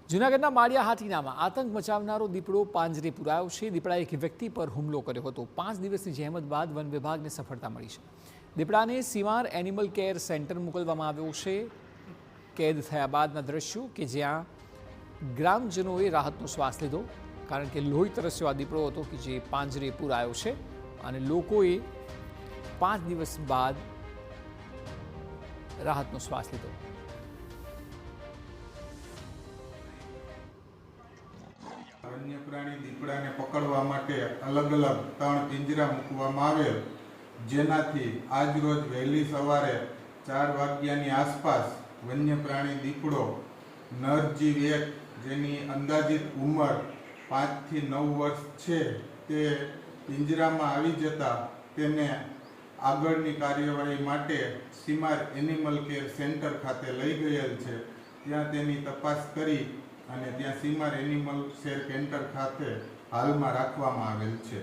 જૂનાગઢના માળિયા હાથીનામાં આતંક મચાવનારો દીપડો પાંજરે પુરાયો છે। દીપડાએ એક વ્યક્તિ પર હુમલો કર્યો હતો। 5 દિવસની જહેમત બાદ વન વિભાગને સફળતા મળી છે। દીપડાને સીમાર એનિમલ કેર સેન્ટર મોકલવામાં આવ્યો છે। કેદ થયા બાદના દ્રશ્યો કે જ્યાં ગ્રામજનોએ રાહતનો શ્વાસ લીધો, કારણ કે લોહી તરસ્યો આ દીપડો હતો કે જે પાંજરે પુરાયો છે અને લોકોએ 5 દિવસ બાદ રાહતનો શ્વાસ લીધો। વન્ય પ્રાણી દીપડાને પકડવા માટે અલગ અલગ 3 પિંજરા મૂકવામાં આવેલ, જેનાથી આજ રોજ વહેલી સવારે 4 વાગ્યાની આસપાસ વન્ય પ્રાણી દીપડો નરજીવ 1, જેની અંદાજિત ઉંમર 5 થી 9 વર્ષ છે, તે પિંજરામાં આવી જતા તેને આગળની કાર્યવાહી માટે સીમાર એનિમલ કેર સેન્ટર ખાતે લઈ ગયેલ છે। ત્યાં તેની તપાસ કરી અને ત્યાં સીમાર એનિમલ કેર સેન્ટર ખાતે હાલમાં રાખવામાં આવેલ છે।